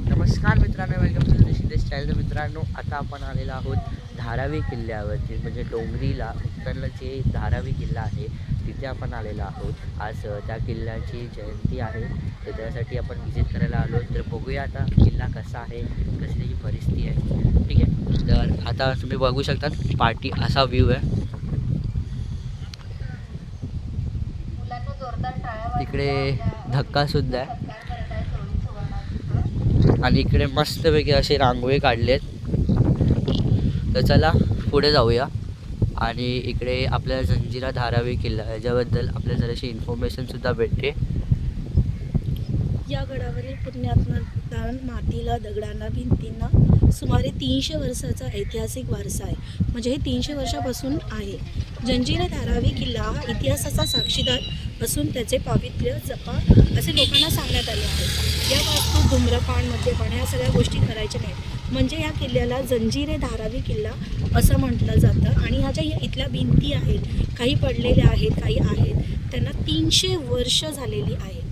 नमस्कार मित्रांनो, welcome to Rishikesh channel. मित्रांनो, आता आपण आलेलो आहोत धारावी किल्ल्यावरती, म्हणजे डोंगरीला उत्तरला जे धारावी किल्ला आहे तिथे आपण आलेलो आहोत. आज त्या किल्ल्याची जयंती आहे, तर त्यासाठी आपण व्हिजिट करायला आलो. तर बघूया आता किल्ला कसा आहे, कशी त्याची परिस्थिती आहे. ठीक आहे, तर आता तुम्ही बघू शकता पाठी असा व्ह्यू आहे. तिकडे धक्कासुद्धा आहे आणि इकडे मस्तपैकी असे रांगोळी काढलेत. तर चला पुढे जाऊया. आणि इकडे आपल्या जंजिरा धारावी किल्ला याच्याबद्दल आपल्याला जराशी इन्फॉर्मेशनसुद्धा भेटते. या गडावरील पुण्यात्मदान मातीला, दगडांना, भिंतींना सुमारे 300 वर्षाचा ऐतिहासिक वारसा आहे. म्हणजे हे 300 वर्षापासून आहे. जंजिरा धारावी किल्ला हा इतिहासाचा साक्षीदार असून त्याचे पावित्र्य जपा असे लोकांना सांगण्यात आले आहे. या वास्तू धूम्रपान, मद्यपान ह्या सगळ्या गोष्टी करायच्या नाहीत. म्हणजे या किल्ल्याला जंजिरे धारावी किल्ला असं म्हटलं जातं. आणि ह्या ज्या इथल्या भिंती आहेत, काही पडलेल्या आहेत, काही आहेत, त्यांना 300 वर्ष झालेली आहेत.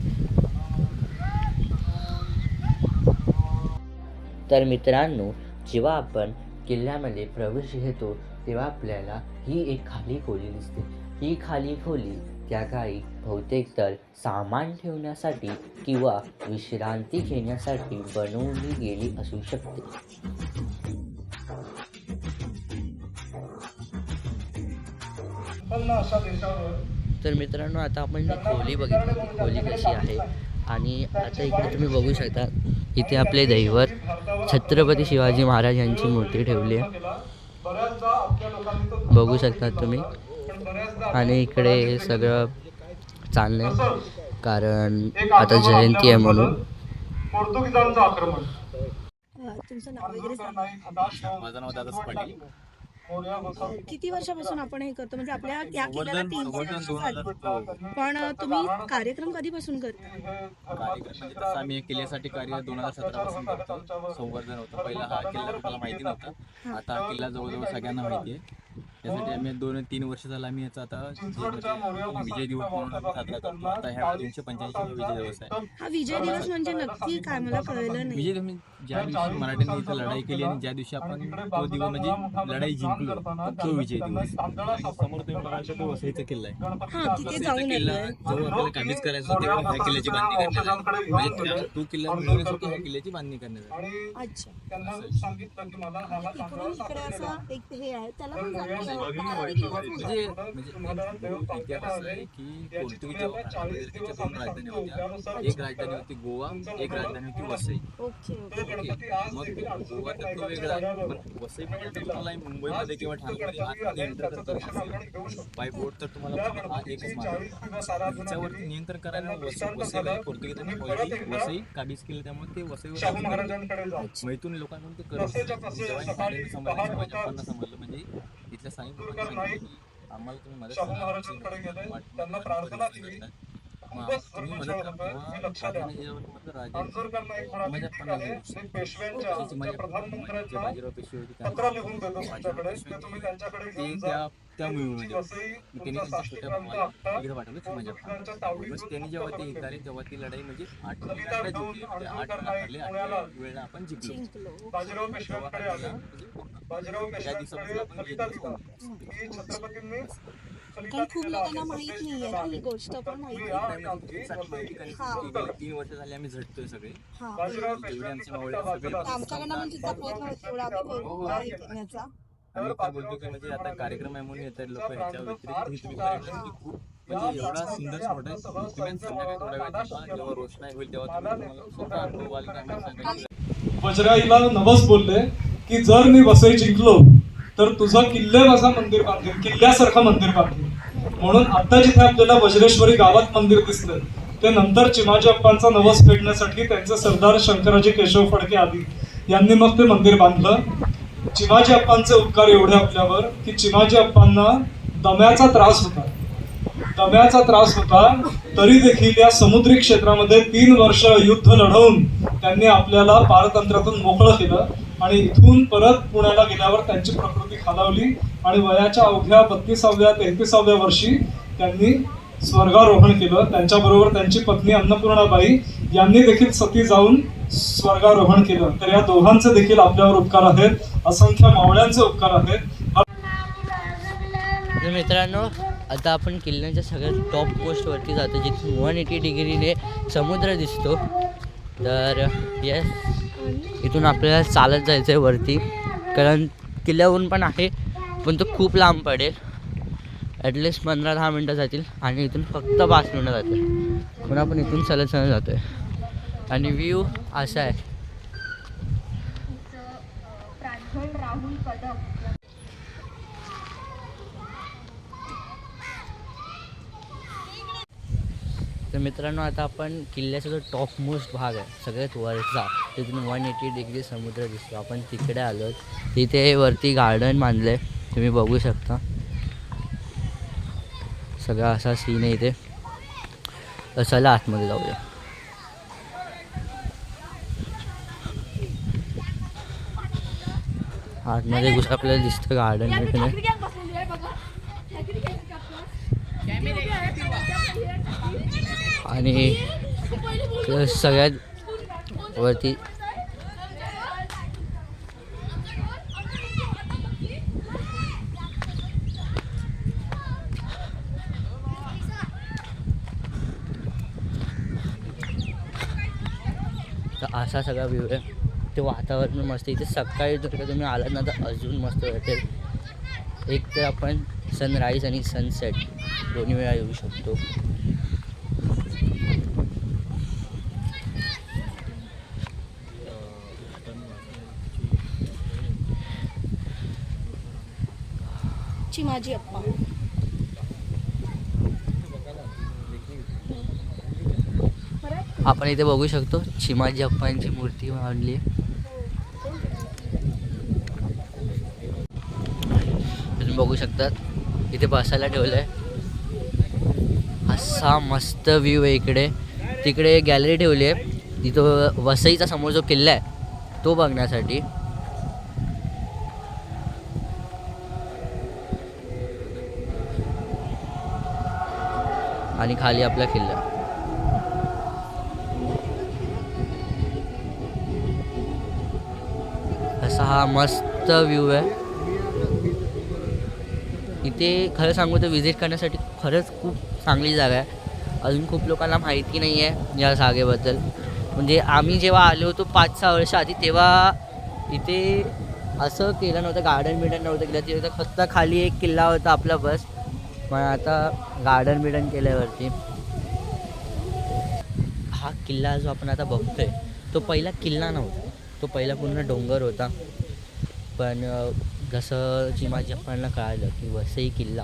तर मित्रांनो, जेव्हा आपण किल्ल्यामध्ये प्रवेश घेतो तेव्हा आपल्याला ही एक खाली खोली दिसते. ही खाली खोली त्या काळी बहुतेक तर सामान ठेवण्यासाठी किंवा विश्रांती घेण्यासाठी बनवली गेली असू शकते. तर मित्रांनो, आता आपण जी खोली बघितली ती खोली कशी आहे. आणि आता इकडे तुम्ही बघू शकता, इथे आपले दैवत छत्रपती शिवाजी महाराज यांची मूर्ती ठेवली आहे, बघू शकता तुम्ही. आणि इकडे सगळं चाललंय कारण आता जयंती आहे म्हणून. पोर्तुगीजांचं आक्रमण. तुमचं नाव वगैरे सांगा. माझं नाव दादा पाटील. किती वर्षापासून आपण हे करतो? म्हणजे आपल्या या किल्ल्याला 300 वर्ष झाली. पण तुम्ही कार्यक्रम कधीपासून करता? कार्यक्रम म्हणजे तसं आम्ही किल्ल्यासाठी कार्य 2017 पासून करतो. संवर्धन होतं. पहिला हा किल्ला कोणाला माहिती नव्हता. आता हा किल्ला जवळजवळ सगळ्यांना माहिती आहे. त्यासाठी आम्ही 2-3 वर्ष झालं आम्ही याचा आता विजय दिवस म्हणून साजरा करतो. आता ह्या 385 विजय दिवस आहे. हा विजय दिवस म्हणजे नक्की काय, मला कळलं नाही. विजय तुम्ही ज्या दिवशी मराठ्यांनी इथं लढाई केली आणि ज्या दिवशी आपण तो दिवस म्हणजे लढाई जिंकलो तो विजय दिवस. आणि समोर तुम्ही बघायला तो वसईचा किल्ला आहे. हा, तिथे जाऊन किल्ला येतोय. जो आपल्याला काबीज करायचा होता तेव्हा ह्या किल्ल्याची बांधणी करण्यात आली. म्हणजे तो किल्ला मिळवण्यासाठी ह्या किल्ल्याची बांधणी करण्यात आली. अच्छा. त्यांना सांगितलं की मला ह्याला इकडून इकडे असं एक हे आहे, त्याला पण म्हणजे इतिहास आहे की पोर्तुगीजच्या त्याच्या 2 राजधानी होत्या. एक राजधानी होती गोवा, एक राजधानी होती वसई. ओके. मग गोवा तर तो वेगळा, पण वसई म्हणजे तुम्हाला मुंबईमध्ये किंवा ठाण्यामध्ये आतमध्ये एंटर करता बाय बोट तर तुम्हाला हा एकच मार्ग. त्याच्यावरती नियंत्रण करायला वसईला पोर्तुगीजांनी ऑलरेडी वसई काबीज केलं, त्यामुळे ते वसईवर मैथून लोकांकडून ते करत जेव्हा समजलं म्हणजे इथल्या स्थानिक लोकांनी सांगितलं की आम्हाला तुम्ही मदत त्यांना प्रार्थना केली. तुम्ही मदत पेशव्यांच्या बाजीराव पेशवे पत्र लिहून देतो तुमच्याकडे, ते तुम्ही त्यांच्याकडे घेऊन जा. त्या त्यांनी त्यांच्या छोट्या भावाला इकडे पाठवलं चिमाजी. त्यांनी जेव्हा ते हे झाले तेव्हा ती लढाई म्हणजे 8 वेळेला आपण जिंकलो. बाजीराव पेशव्यांकडे आले. बाजीराव पेशव्यांकडे छत्रपतींनी कारण खूप लोकांना माहित नाहीये ना ही गोष्ट, पण माहिती. 3 वर्ष झाले आम्ही झटतोय सगळे. आमच्याकडनं पण तिचा प्रयत्न होतो एवढा आम्ही करण्याचा. आम्ही तर बोलतो की म्हणजे आता कार्यक्रम आहे म्हणून येतात लोक. ह्याच्या व्यतिरिक्त तुम्ही कार्यक्रम की खूप म्हणजे एवढा सुंदर स्पॉट आहे. तुम्ही संध्याकाळी थोड्या वेळ जेव्हा रोषणाई होईल तेव्हा तुम्हाला स्वतः अनुभव आला की आम्ही सांगायचं. वज्राईला नवस बोलले की जर मी वसई जिंकलो तर तुझं किल्ल्यासारखं मंदिर बांधेल, किल्ल्यासारखं मंदिर बांधेल. म्हणून आता जिथे आपल्याला वज्रेश्वरी गावात मंदिर दिसलं ते नंतर चिमाजी अप्पांचा नवस फेडण्यासाठी त्यांचे सरदार शंकराजी केशव फडके आदी यांनी मग ते मंदिर बांधलं. चिमाजी अप्पांचे उपकार एवढे आपल्यावर की चिमाजी अप्पांना दम्याचा त्रास होता तरी देखील या समुद्री क्षेत्रामध्ये 3 वर्ष युद्ध लढवून त्यांनी आपल्याला पारतंत्र्यातून मोकळं केलं. आणि इथून परत पुण्याला गेल्यावर त्यांची प्रकृती खालावली आणि वयाच्या अवघ्या 32व्या 33व्या वर्षी त्यांनी स्वर्गारोहण केलं. त्यांच्याबरोबर त्यांची पत्नी अन्नपूर्णाबाई यांनी देखील सती जाऊन स्वर्गारोहण केलं. तर या दोघांचे देखील आपल्यावर उपकार आहेत, असंख्य मावळ्यांचे उपकार आहेत. तर मित्रांनो, आता आपण किल्ल्याच्या सगळ्यात टॉप पोस्टवरती जातो, जिथून 180 डिग्रीने समुद्र दिसतो. तर येस, इथून आपल्याला चालत जायचं आहे वरती, कारण किल्ल्यावरून पण आहे, पण तो खूप लांब पडेल. ॲटलिस्ट 15-10 मिनटं जातील आणि इथून फक्त 5 मिनटं जातील. म्हणून आपण इथून चालत जातो आहे आणि व्ह्यू असा आहे. तर मित्रांनो, आता आपण किल्ल्याचा जो टॉप मोस्ट भाग आहे सगळ्यात वरचा, तिथून 180 डिग्री समुद्र दिसतो. आपण तिकडे आलो. तिथे वरती गार्डन बांधलं आहे, तुम्ही बघू शकता. सगळा असा सीन आहे इथे. तर चला आतमध्ये जाऊया. आतमध्ये घुस आपल्याला दिसतं गार्डन वगैरे. आणि सगळ्यात वरती तर असा सगळा व्ह्यू आहे. ते वातावरण मस्त. इथे सकाळी जर का तुम्ही आलात ना तर अजून मस्त वाटेल. एक तर आपण सनराईज आणि सनसेट दोन्ही वेळा येऊ शकतो. चिमाजी अप्पा. आपण इथे बघू शकतो चिमाजी अप्पांची मूर्ती मांडली आहे. तुम्ही बघू शकतात इथे बसायला ठेवलं आहे. असा मस्त व्ह्यू आहे इकडे. तिकडे गॅलरी ठेवली आहे, तिथं वसईचा समोर जो किल्ला आहे तो बघण्यासाठी. आणि खाली आपला किल्ला. असा हा मस्त व्ह्यू आहे. इथे खरं सांगू तर विजिट करण्यासाठी खरंच खूप चांगली जागा आहे. अजून खूप लोकांना माहिती नाही आहे या जागेबद्दल. म्हणजे आम्ही जेव्हा आलो होतो 5-6 वर्ष आधी, तेव्हा इथे असं केलं नव्हतं, गार्डन बिर्डन नव्हतं केलं. तिथे फक्त खाली एक किल्ला होता आपला बस. पण आता गार्डन बिर्डन केल्यावरती हा किल्ला जो आपण आता बघतोय तो पहिला किल्ला नव्हता, तो पहिला पूर्ण डोंगर होता. पण जसं चिमाजी अप्पांना कळालं की वसई किल्ला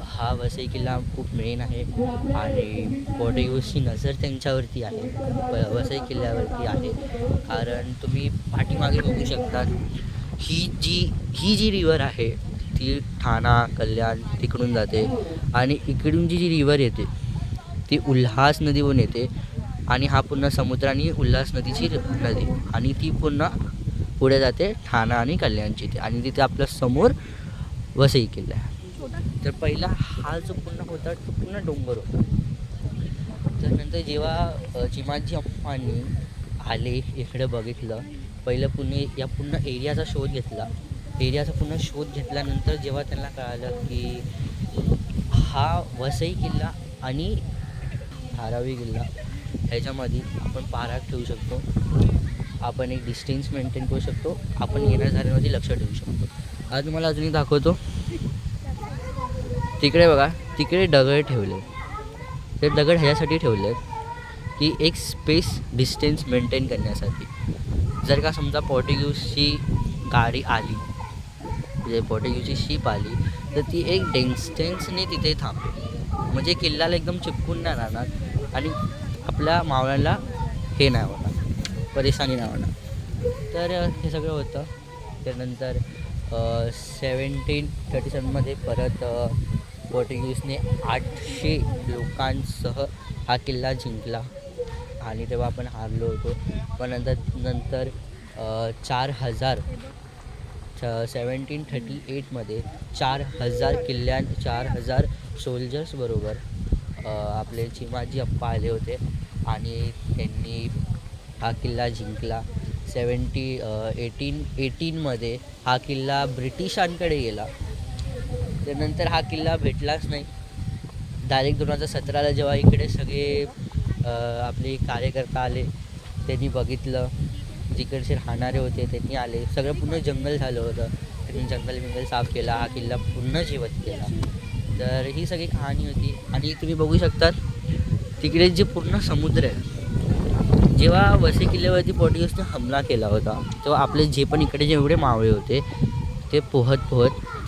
हा वसई किल्ला खूप मेन आहे आणि पोर्टुगीजची नजर त्यांच्यावरती आहे, वसई किल्ल्यावरती आहे. कारण तुम्ही पाठीमागे बघू शकता ही जी रिव्हर आहे ती ठाणा कल्याण तिकडून जाते आणि इकडून जी रिव्हर येते ती उल्हास नदीवरून येते आणि हा पुन्हा समुद्र आणि उल्हास नदीची नदी आणि ती पुन्हा पुढे जाते ठाणा आणि कल्याणची इथे आणि तिथे आपल्या समोर वसई किल्ला आहे. तर पहिला हा जो पूर्ण होता तो पूर्ण डोंगर होता. तर नंतर जेव्हा चिमाजी अप्पांनी आले इकडे बघितलं, पहिलं पूर्ण एरियाचा शोध घेतला. एरियाचा पूर्ण शोध घेतल्यानंतर जेव्हा त्यांना कळालं की हा वसई किल्ला आणि धारावी किल्ला ह्याच्यामध्ये आपण पाराख ठेवू शकतो, आपण एक डिस्टन्स मेंटेन करू शकतो, आपण येण्याजाण्यामध्ये लक्ष ठेवू शकतो. आज तुम्हाला अजूनही दाखवतो. तिकडे बघा, तिकडे दगड ठेवले. ते दगड ह्यासाठी ठेवले आहेत की एक स्पेस डिस्टन्स मेंटेन करण्यासाठी. जर का समजा पोर्टुगीजची गाडी आली, म्हणजे पोर्टुगीजची शिप आली, तर ती एक डिस्टन्सने तिथे थांबेल, म्हणजे किल्ल्याला एकदम चिपकून नाही राहणार आणि आपल्या मावळ्यांना हे नाही होणार, परेशानी नाही होणार. तर हे सगळं होतं. त्यानंतर 1737मध्ये परत पोर्टुगीजने 800 लोकांसह हा किल्ला जिंकला आणि तेव्हा आपण हारलो होतो. पण नंतर 4000 1738मध्ये 4000 सोल्जर्स बरोबर आपले चिमाजी अप्पा आले होते आणि त्यांनी हा किल्ला जिंकला. 1818मध्ये हा किल्ला ब्रिटिशांकडे गेला. त्यानंतर हा किल्ला भेटलाच नाही. डायरेक्ट 2017ला जेव्हा इकडे सगळे आपले कार्यकर्ता आले, त्यांनी बघितलं, जिकडचे राहणारे होते त्यांनी आले, सगळं पूर्ण जंगल झालं होतं. त्यांनी जंगल साफ केला, हा किल्ला पूर्ण जिवंत केला. तर ही सगळी कहाणी होती. आणि तुम्ही बघू शकतात तिकडे जे पूर्ण समुद्र आहे, जेव्हा वसई किल्ल्यावरती पोर्तुगीजने हमला केला होता तेव्हा आपले जे पण इकडे जेवढे मावळे होते ते पोहत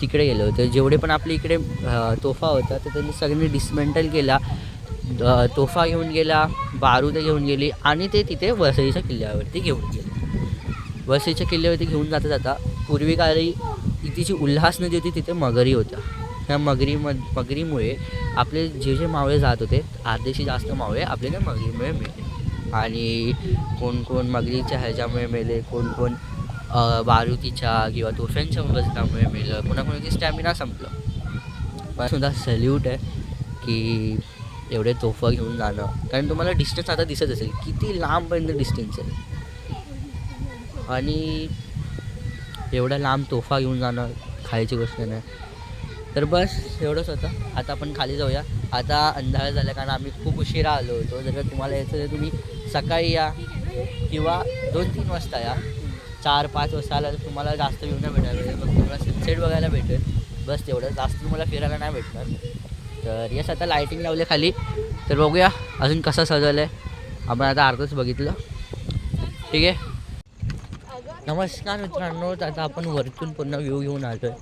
तिकडे गेले होते. जेवढे पण आपले इकडे तोफा होता तर त्यांनी सगळ्यांनी डिसमेंटल केला, तोफा घेऊन गेला, बारूद घेऊन गेली आणि ते तिथे वसईच्या किल्ल्यावरती घेऊन गेले. वसईच्या किल्ल्यावरती घेऊन जाता पूर्वी काळी तिची उल्हास नदी होती, तिथे मगरी होत्या. त्या मगरीमुळे आपले जे मावळे जात होते अर्धेशी जास्त मावळे आपल्याला मगरीमुळे मिळाले. आणि कोण मगरीच्या ह्याच्यामुळे मेले, कोण बारूतीच्या किंवा तोफ्यांच्या वजनामुळे मेलं, कोणाकोणाची स्टॅमिना संपलं. पण सुद्धा सल्यूट आहे की एवढे तोफा घेऊन जाणं. कारण तुम्हाला डिस्टन्स आता दिसत असेल किती लांबपर्यंत डिस्टन्स आहे आणि एवढा लांब तोफा घेऊन जाणं खायची गोष्ट नाही. तर बस एवढंच होतं. आता आपण खाली जाऊया. आता अंधार झाला कारण आम्ही खूप उशिरा आलो होतो. जर तुम्हाला यायचं तर तुम्ही सकाळी या किंवा 2-3 वाजता या. 4-5 वाजता आला तर तुम्हाला जास्त व्ह्यू नाही भेटायला, मग तुम्हाला सनसेट बघायला भेटेल. बस तेवढं, जास्त तुम्हाला फिरायला नाही भेटणार. तर यस, आता लायटिंग लावले खाली. तर बघूया अजून कसं सजवलं आहे. आपण आता अर्धच बघितलं. ठीक आहे. नमस्कार मित्रांनो, आता आपण वरतून पूर्ण व्ह्यू घेऊन आलो आहे.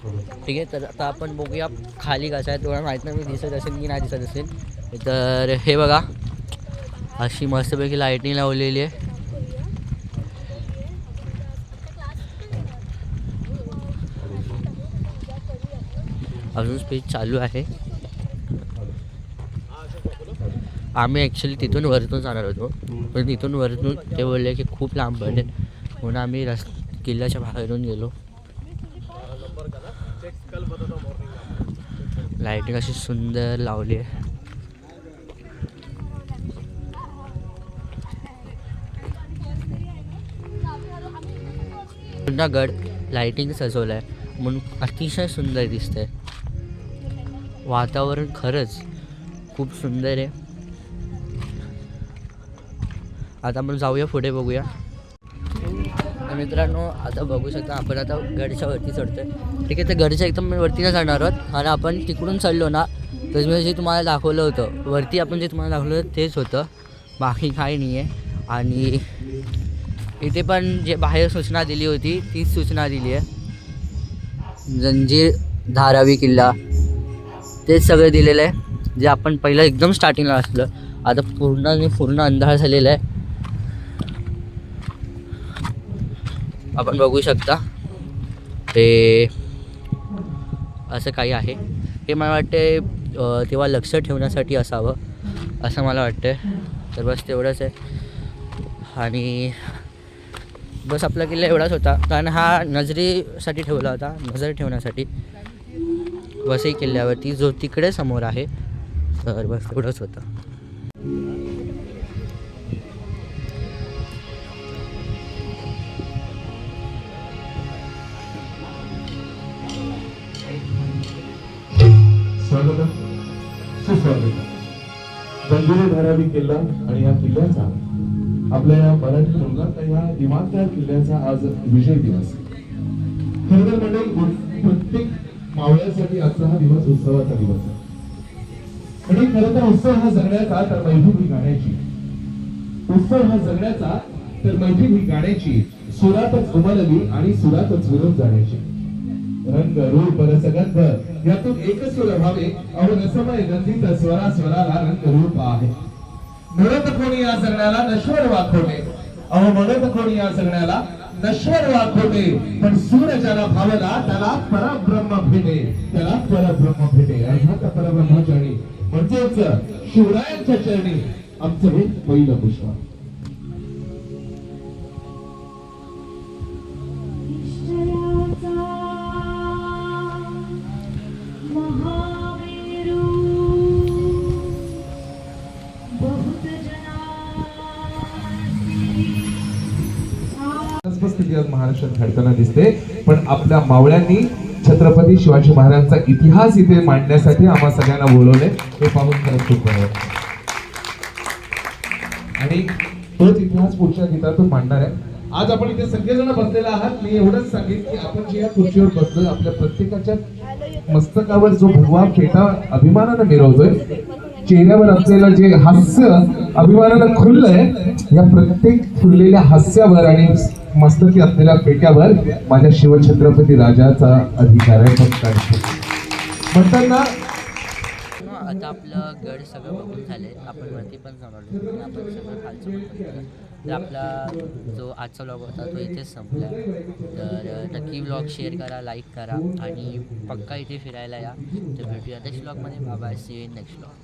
ठीक आहे. तर आता आपण बघूया खाली कसं आहे. थोडं माहीत नाही मी दिसत असेल की नाही दिसत असेल. तर हे बघा, अशी मस्तपैकी लाईटिंग लावलेली आहे. अजून स्पीच चालू आहे. आम्ही ॲक्च्युली तिथून वरतून जाणार होतो, पण तिथून वरतून ते बोलले की खूप लांब पडेल म्हणून आम्ही किल्ल्याच्या बाहेरून गेलो. लाईटिंग अशी सुंदर लावली आहे. पुन्हा गड लाईटिंग सजवलं आहे म्हणून अतिशय सुंदर दिसतंय. वातावरण खरंच खूप सुंदर आहे. आता आपण जाऊया पुढे बघूया. मित्रांनो, आता बघू शकता आपण आता गडच्या वरती चढतोय. ठीक आहे. तर गडच्या एकदम वरती नाही जाणार आहोत आणि आपण तिकडून चढलो ना तर मी जे तुम्हाला दाखवलं होतं वरती, आपण जे तुम्हाला दाखवलं होतं तेच होतं, बाकी काही नाही आहे. आणि इथे पण जे बाहेर सूचना दिली होती तीच सूचना दिली आहे. जंजीर, धारावी किल्ला तेच सगळं दिलेलं आहे जे आपण पहिलं एकदम स्टार्टिंगला असलं. आता पूर्ण अंधार झालेला आहे. आपण बघू शकता ते असं काही आहे. हे मला वाटते तेव्हा लक्ष ठेवण्यासाठी असावं असं मला वाटतं. तर बस तेवढंच आहे. आणि बस आपला किल्ला एवढाच होता कारण हा नजरेसाठी ठेवला होता, नजर ठेवण्यासाठी वसई किल्ल्यावरती जो तिकडे समोर आहे. तर बस एवढंच होतं. स्वागत, सुस्वागत. जंजिरे धारावी किल्ला आणि या किल्ल्याचा, आपल्या या मराठी मुलगात या इमानदार किल्ल्याचा आज विजय दिवस. खरं तर मंडळी, प्रत्येक मावळ्यासाठी आजचा हा दिवस उत्सवाचा दिवस आहे. आणि खरं तर उत्सव हा जगण्याचा, तर मैफिल ही गाण्याची. उत्सव हा जगण्याचा, तर मैफिल ही गाण्याची. सुरातच उमलली आणि सुरातच विरोध जाण्याची. रंग रूप रसगंध यातून एकच सुर व्हावे, अहो रसमय गंधित स्वरा स्वराला रंग रूप आहे. म्हणत कोणी या जगण्याला नश्वर वाखोटे, अहो म्हणत कोणी या जगण्याला नश्वर वाखोटे, पण सूर ज्याला भावला त्याला परब्रह्म भेटे, त्याला परब्रह्म भेटे. अर्थात परब्रह्मचरणी म्हणजेच शिवरायांच्या चरणी आमचं हे पहिलं पुष्प. महावीरू संस्कृती आज महाराष्ट्रात घडताना दिसते, पण आपल्या मावळ्यांनी छत्रपती शिवाजी महाराजांचा इतिहास इथे मांडण्यासाठी आम्हा सगळ्यांना बोलवले, हे पाहून खरंच खूप बरं वाटलं. आणि तोच इतिहास पुढच्या गीतातून मांडणार आहे. आज आपण इथे सगळेजण बसलेले आहात. मी एवढंच सांगेन की आपण जे या खुर्चीवर बसलोय, आपल्या प्रत्येकाच्या मस्तकावर जो भगवा फेटा अभिमानानं मिरवतोय, चेहऱ्यावर असलेलं जे हास्य अभिमानानं खुललंय, या प्रत्येक खुललेल्या हास्यावर आणि मस्तकी असलेल्या फेट्यावर माझ्या शिवछत्रपती राजाचा अधिकार आहे. फक्त म्हणताना आता आपलं गड सगळं बघून झाले, आपण वरती पण जाणार आपण सगळं खालचं पण बघितलं. तर आपला जो आजचा व्लॉग होता तो इथेच संपला. तर नक्की व्लॉग शेअर करा, लाईक करा आणि पक्का इथे फिरायला या. तर भेटूया नेक्स्ट व्लॉगमध्ये. Bye bye, see you in next vlog.